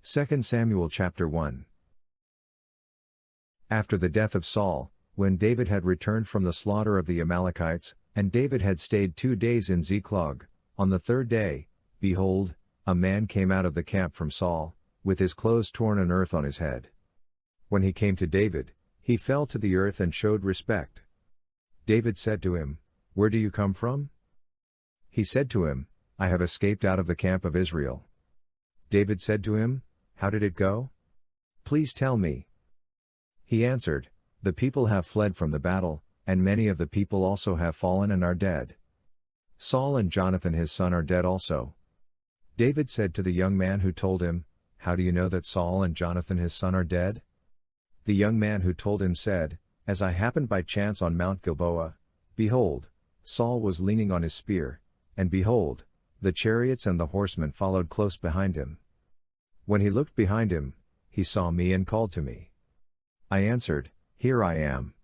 2 Samuel chapter 1. After the death of Saul, when David had returned from the slaughter of the Amalekites, and David had stayed 2 days in Ziklag, on the third day, behold, a man came out of the camp from Saul, with his clothes torn and earth on his head. When he came to David, he fell to the earth and showed respect. David said to him, "Where do you come from?" He said to him, "I have escaped out of the camp of Israel." David said to him, "How did it go? Please tell me." He answered, "The people have fled from the battle, and many of the people also have fallen and are dead. Saul and Jonathan his son are dead also." David said to the young man who told him, "How do you know that Saul and Jonathan his son are dead?" The young man who told him said, "As I happened by chance on Mount Gilboa, behold, Saul was leaning on his spear, and behold, the chariots and the horsemen followed close behind him. When he looked behind him, he saw me and called to me. I answered, 'Here I am.'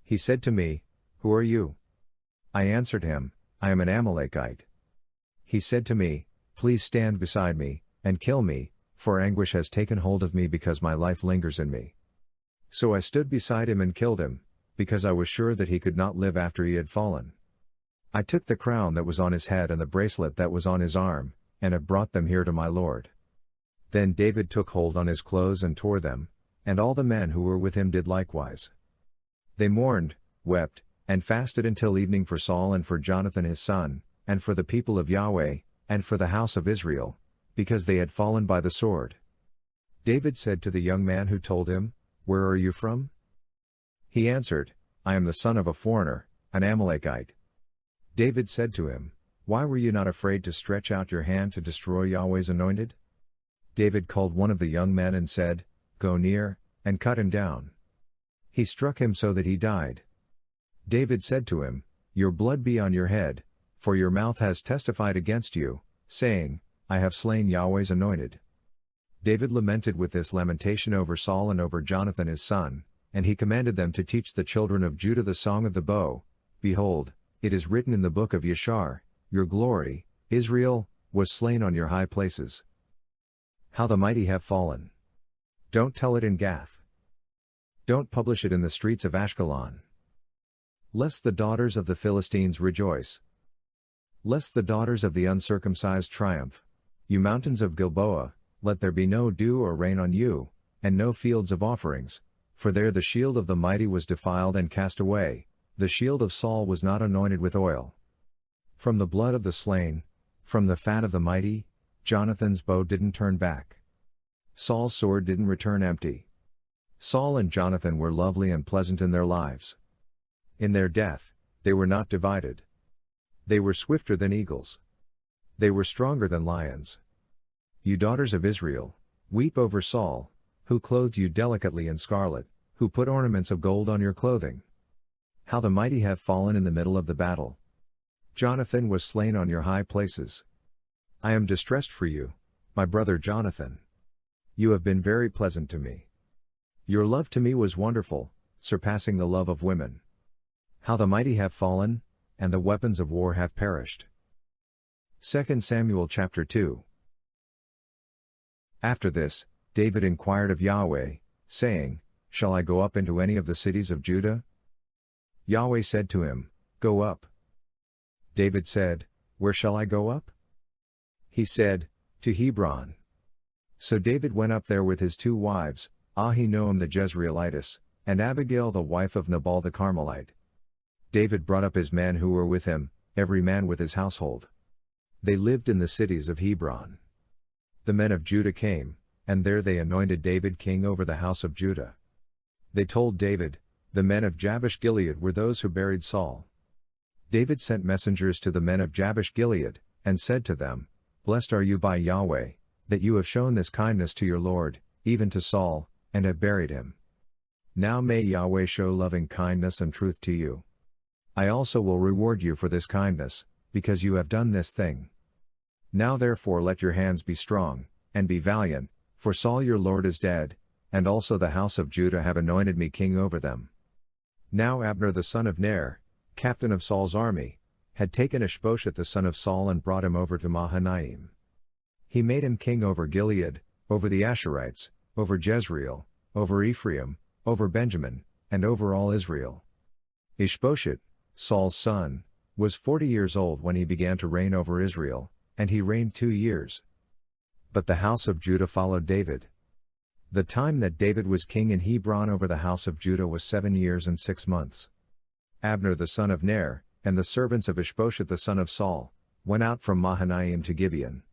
He said to me, 'Who are you?' I answered him, 'I am an Amalekite.' He said to me, 'Please stand beside me, and kill me, for anguish has taken hold of me because my life lingers in me.' So I stood beside him and killed him, because I was sure that he could not live after he had fallen. I took the crown that was on his head and the bracelet that was on his arm, and have brought them here to my lord." Then David took hold on his clothes and tore them, and all the men who were with him did likewise. They mourned, wept, and fasted until evening for Saul and for Jonathan his son, and for the people of Yahweh, and for the house of Israel, because they had fallen by the sword. David said to the young man who told him, "Where are you from?" He answered, "I am the son of a foreigner, an Amalekite." David said to him, "Why were you not afraid to stretch out your hand to destroy Yahweh's anointed?" David called one of the young men and said, "Go near, and cut him down." He struck him so that he died. David said to him, "Your blood be on your head, for your mouth has testified against you, saying, 'I have slain Yahweh's anointed.'" David lamented with this lamentation over Saul and over Jonathan his son, and he commanded them to teach the children of Judah the song of the bow. Behold, it is written in the book of Yashar, "Your glory, Israel, was slain on your high places. How the mighty have fallen. Don't tell it in Gath. Don't publish it in the streets of Ashkelon. Lest the daughters of the Philistines rejoice. Lest the daughters of the uncircumcised triumph. You mountains of Gilboa, let there be no dew or rain on you, and no fields of offerings, for there the shield of the mighty was defiled and cast away, the shield of Saul was not anointed with oil. From the blood of the slain, from the fat of the mighty, Jonathan's bow didn't turn back. Saul's sword didn't return empty. Saul and Jonathan were lovely and pleasant in their lives. In their death, they were not divided. They were swifter than eagles. They were stronger than lions. You daughters of Israel, weep over Saul, who clothed you delicately in scarlet, who put ornaments of gold on your clothing. How the mighty have fallen in the middle of the battle. Jonathan was slain on your high places. I am distressed for you, my brother Jonathan. You have been very pleasant to me. Your love to me was wonderful, surpassing the love of women. How the mighty have fallen, and the weapons of war have perished. 2 Samuel chapter 2. After this, David inquired of Yahweh, saying, "Shall I go up into any of the cities of Judah?" Yahweh said to him, "Go up." David said, "Where shall I go up?" He said, "To Hebron." So David went up there with his 2 wives, Ahinoam the Jezreelitess, and Abigail the wife of Nabal the Carmelite. David brought up his men who were with him, every man with his household. They lived in the cities of Hebron. The men of Judah came, and there they anointed David king over the house of Judah. They told David, "The men of Jabesh Gilead were those who buried Saul." David sent messengers to the men of Jabesh Gilead, and said to them, "Blessed are you by Yahweh, that you have shown this kindness to your lord, even to Saul, and have buried him. Now may Yahweh show loving kindness and truth to you. I also will reward you for this kindness, because you have done this thing. Now therefore let your hands be strong, and be valiant, for Saul your lord is dead, and also the house of Judah have anointed me king over them." Now Abner the son of Ner, captain of Saul's army, had taken Ishbosheth the son of Saul and brought him over to Mahanaim. He made him king over Gilead, over the Asherites, over Jezreel, over Ephraim, over Benjamin, and over all Israel. Ishbosheth, Saul's son, was 40 years old when he began to reign over Israel, and he reigned 2 years. But the house of Judah followed David. The time that David was king in Hebron over the house of Judah was 7 years and 6 months. Abner the son of Ner, and the servants of Ishbosheth the son of Saul, went out from Mahanaim to Gibeon.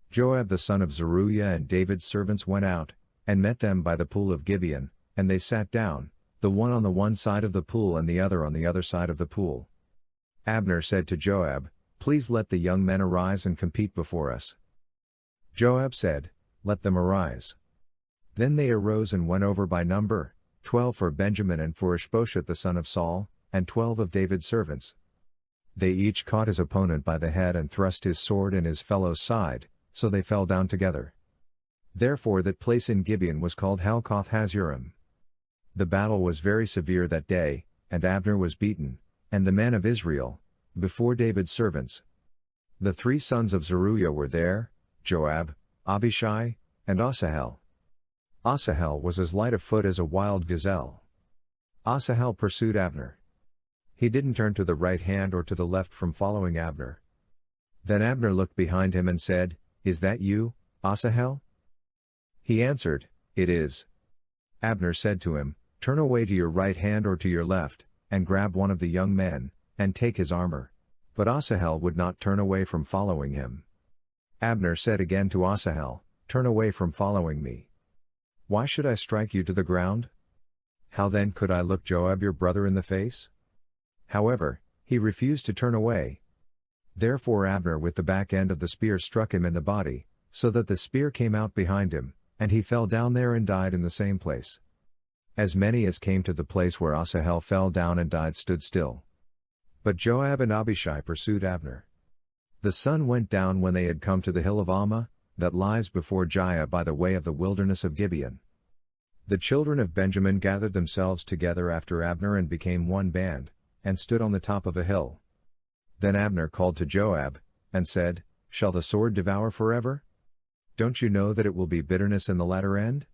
Joab the son of Zeruiah and David's servants went out, and met them by the pool of Gibeon, and they sat down, the one on the one side of the pool and the other on the other side of the pool. Abner said to Joab, "Please let the young men arise and compete before us." Joab said, "Let them arise." Then they arose and went over by number, 12 for Benjamin and for Ishbosheth the son of Saul, and 12 of David's servants. They each caught his opponent by the head and thrust his sword in his fellow's side, so they fell down together. Therefore that place in Gibeon was called Helkoth Hazurim. The battle was very severe that day, and Abner was beaten, and the men of Israel, before David's servants. The 3 sons of Zeruiah were there, Joab, Abishai, and Asahel. Asahel was as light of foot as a wild gazelle. Asahel pursued Abner. He didn't turn to the right hand or to the left from following Abner. Then Abner looked behind him and said, "Is that you, Asahel?" He answered, "It is." Abner said to him, "Turn away to your right hand or to your left, and grab one of the young men, and take his armor." But Asahel would not turn away from following him. Abner said again to Asahel, "Turn away from following me. Why should I strike you to the ground? How then could I look Joab your brother in the face?" However, he refused to turn away. Therefore Abner with the back end of the spear struck him in the body, so that the spear came out behind him, and he fell down there and died in the same place. As many as came to the place where Asahel fell down and died stood still. But Joab and Abishai pursued Abner. The sun went down when they had come to the hill of Almah, that lies before Giah by the way of the wilderness of Gibeon. The children of Benjamin gathered themselves together after Abner and became one band, and stood on the top of a hill. Then Abner called to Joab, and said, "Shall the sword devour forever? Don't you know that it will be bitterness in the latter end?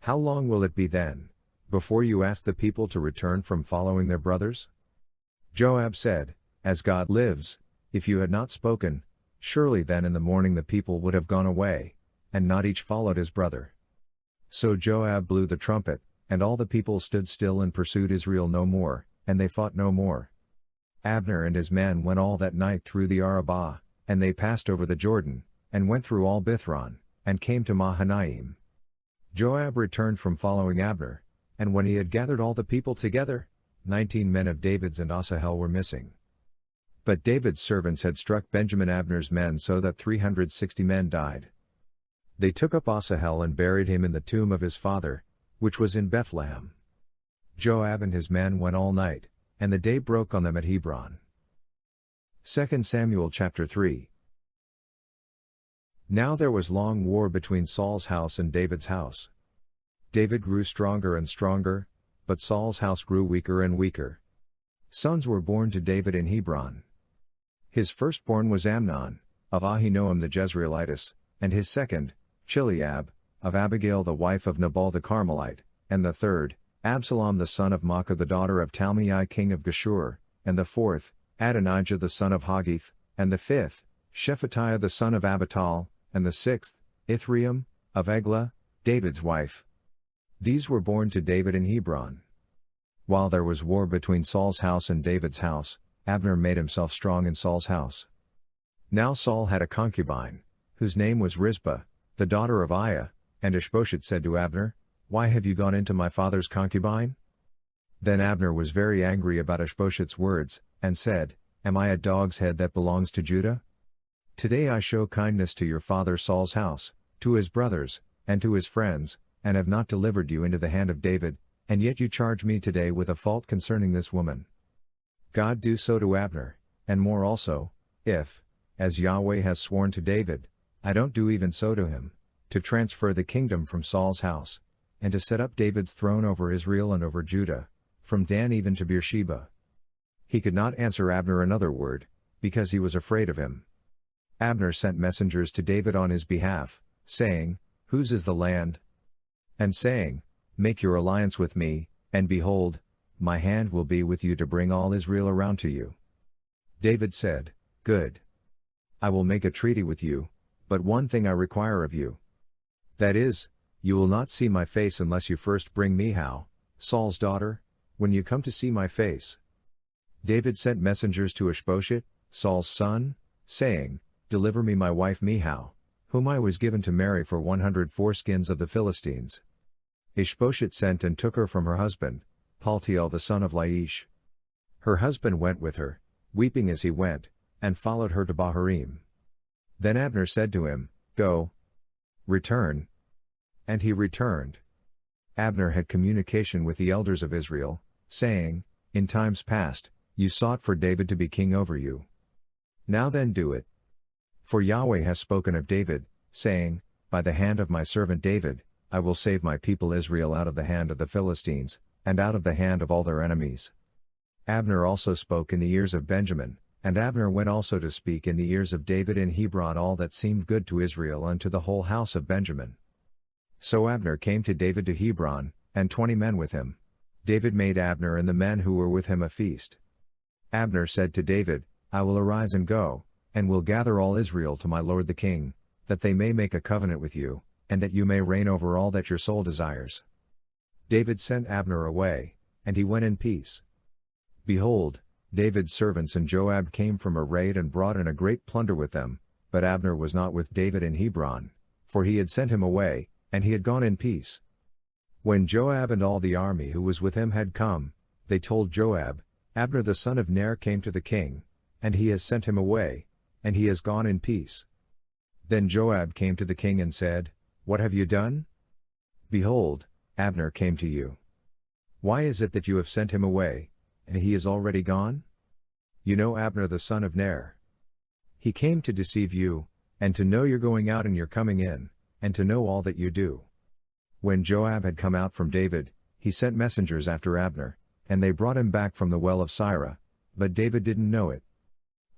How long will it be then, before you ask the people to return from following their brothers?" Joab said, "As God lives, if you had not spoken, surely then in the morning the people would have gone away, and not each followed his brother." So Joab blew the trumpet, and all the people stood still and pursued Israel no more, and they fought no more. Abner and his men went all that night through the Arabah, and they passed over the Jordan, and went through all Bithron, and came to Mahanaim. Joab returned from following Abner, and when he had gathered all the people together, 19 men of David's and Asahel were missing. But David's servants had struck Benjamin Abner's men so that 360 men died. They took up Asahel and buried him in the tomb of his father, which was in Bethlehem. Joab and his men went all night, and the day broke on them at Hebron. 2 Samuel chapter 3. Now there was long war between Saul's house and David's house. David grew stronger and stronger, but Saul's house grew weaker and weaker. Sons were born to David in Hebron. His firstborn was Amnon, of Ahinoam the Jezreelitess, and his second, Chileab, of Abigail the wife of Nabal the Carmelite, and the third, Absalom the son of Maachah the daughter of Talmai king of Geshur, and the fourth, Adonijah the son of Haggith, and the fifth, Shephatiah the son of Abital, and the sixth, Ithream, of Eglah, David's wife. These were born to David in Hebron. While there was war between Saul's house and David's house, Abner made himself strong in Saul's house. Now Saul had a concubine, whose name was Rizpah, the daughter of Aiah, and Ishbosheth said to Abner, "Why have you gone into my father's concubine?" Then Abner was very angry about Ishbosheth's words, and said, "Am I a dog's head that belongs to Judah? Today I show kindness to your father Saul's house, to his brothers, and to his friends, and have not delivered you into the hand of David, and yet you charge me today with a fault concerning this woman. God do so to Abner, and more also, if, as Yahweh has sworn to David, I don't do even so to him, to transfer the kingdom from Saul's house, and to set up David's throne over Israel and over Judah, from Dan even to Beersheba." He could not answer Abner another word, because he was afraid of him. Abner sent messengers to David on his behalf, saying, Whose is the land? And saying, Make your alliance with me, and behold, my hand will be with you to bring all Israel around to you. David said, Good. I will make a treaty with you, but one thing I require of you. That is, you will not see my face unless you first bring Michal, Saul's daughter, when you come to see my face. David sent messengers to Ishbosheth, Saul's son, saying, Deliver me my wife Michal, whom I was given to marry for 100 foreskins of the Philistines. Ishbosheth sent and took her from her husband, Paltiel the son of Laish. Her husband went with her, weeping as he went, and followed her to Bahurim. Then Abner said to him, Go. Return. And he returned. Abner had communication with the elders of Israel, saying, In times past, you sought for David to be king over you. Now then do it. For Yahweh has spoken of David, saying, By the hand of my servant David, I will save my people Israel out of the hand of the Philistines, and out of the hand of all their enemies. Abner also spoke in the ears of Benjamin, and Abner went also to speak in the ears of David in Hebron all that seemed good to Israel and to the whole house of Benjamin. So Abner came to David to Hebron, and 20 men with him. David made Abner and the men who were with him a feast. Abner said to David, I will arise and go, and will gather all Israel to my lord the king, that they may make a covenant with you, and that you may reign over all that your soul desires. David sent Abner away, and he went in peace. Behold, David's servants and Joab came from a raid and brought in a great plunder with them, but Abner was not with David in Hebron, for he had sent him away, and he had gone in peace. When Joab and all the army who was with him had come, they told Joab, Abner the son of Ner came to the king, and he has sent him away, and he has gone in peace. Then Joab came to the king and said, What have you done? Behold, Abner came to you. Why is it that you have sent him away, and he is already gone? You know Abner the son of Ner. He came to deceive you, and to know your going out and your coming in, and to know all that you do. When Joab had come out from David, he sent messengers after Abner, and they brought him back from the well of Sirah, but David didn't know it.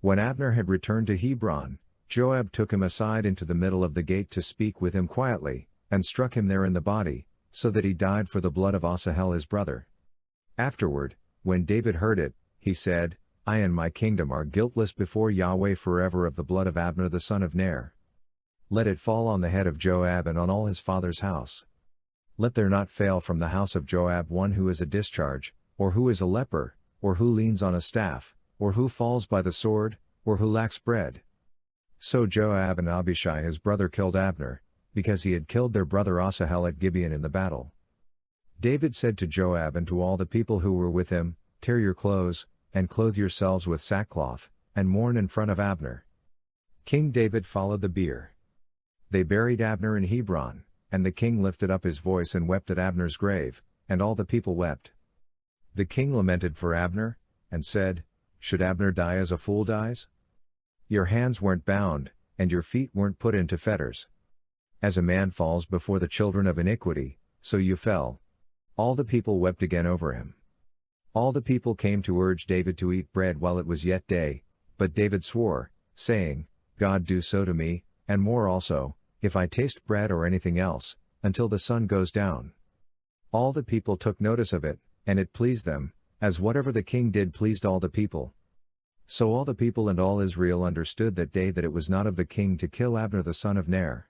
When Abner had returned to Hebron, Joab took him aside into the middle of the gate to speak with him quietly, and struck him there in the body, so that he died for the blood of Asahel his brother. Afterward, when David heard it, he said, I and my kingdom are guiltless before Yahweh forever of the blood of Abner the son of Ner. Let it fall on the head of Joab and on all his father's house. Let there not fail from the house of Joab one who is a discharge, or who is a leper, or who leans on a staff, or who falls by the sword, or who lacks bread. So Joab and Abishai his brother killed Abner, because he had killed their brother Asahel at Gibeon in the battle. David said to Joab and to all the people who were with him, Tear your clothes, and clothe yourselves with sackcloth, and mourn in front of Abner. King David followed the bier. They buried Abner in Hebron, and the king lifted up his voice and wept at Abner's grave, and all the people wept. The king lamented for Abner, and said, Should Abner die as a fool dies? Your hands weren't bound, and your feet weren't put into fetters. As a man falls before the children of iniquity, so you fell. All the people wept again over him. All the people came to urge David to eat bread while it was yet day, but David swore, saying, God do so to me, and more also, if I taste bread or anything else, until the sun goes down. All the people took notice of it, and it pleased them, as whatever the king did pleased all the people. So all the people and all Israel understood that day that it was not of the king to kill Abner the son of Ner.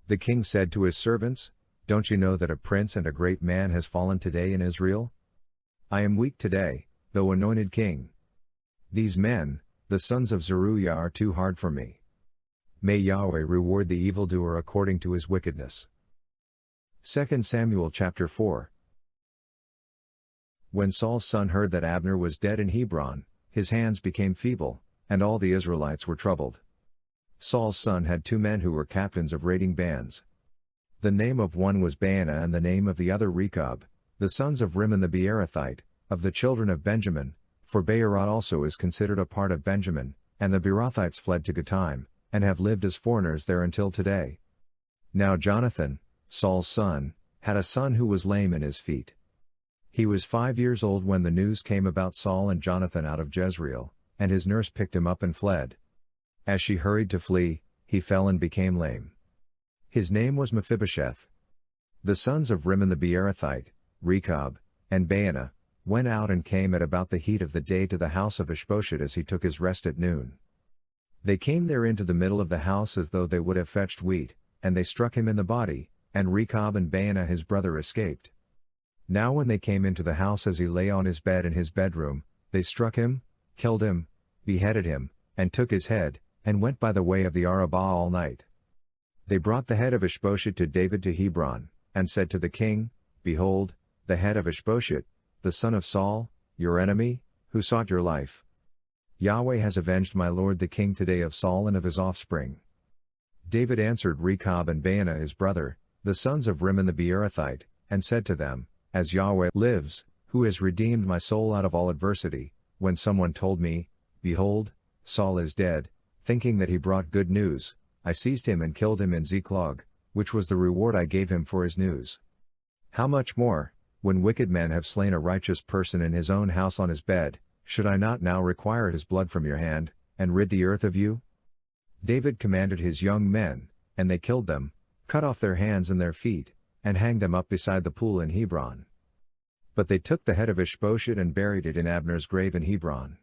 The king said to his servants, Don't you know that a prince and a great man has fallen today in Israel? I am weak today, though anointed king. These men, the sons of Zeruiah, are too hard for me. May Yahweh reward the evildoer according to his wickedness. 2 Samuel chapter 4. When Saul's son heard that Abner was dead in Hebron, his hands became feeble, and all the Israelites were troubled. Saul's son had 2 men who were captains of raiding bands. The name of one was Baanah and the name of the other Rechab, the sons of Rimmon the Beerothite, of the children of Benjamin, for Beeroth also is considered a part of Benjamin, and the Beerothites fled to Gittaim, and have lived as foreigners there until today. Now Jonathan, Saul's son, had a son who was lame in his feet. He was 5 years old when the news came about Saul and Jonathan out of Jezreel, and his nurse picked him up and fled. As she hurried to flee, he fell and became lame. His name was Mephibosheth. The sons of Rimmon the Beerothite, Rechab, and Baanah, went out and came at about the heat of the day to the house of Ishbosheth as he took his rest at noon. They came there into the middle of the house as though they would have fetched wheat, and they struck him in the body, and Rechab and Baanah his brother escaped. Now when they came into the house as he lay on his bed in his bedroom, they struck him, killed him, beheaded him, and took his head, and went by the way of the Arabah all night. They brought the head of Ishbosheth to David to Hebron, and said to the king, Behold, the head of Ishbosheth, the son of Saul, your enemy, who sought your life. Yahweh has avenged my lord the king today of Saul and of his offspring. David answered Rechab and Baanah his brother, the sons of Rimmon the Beerothite, and said to them, As Yahweh lives, who has redeemed my soul out of all adversity, when someone told me, Behold, Saul is dead, thinking that he brought good news, I seized him and killed him in Ziklag, which was the reward I gave him for his news. How much more, when wicked men have slain a righteous person in his own house on his bed, should I not now require his blood from your hand, and rid the earth of you? David commanded his young men, and they killed them, cut off their hands and their feet, and hanged them up beside the pool in Hebron. But they took the head of Ishbosheth and buried it in Abner's grave in Hebron.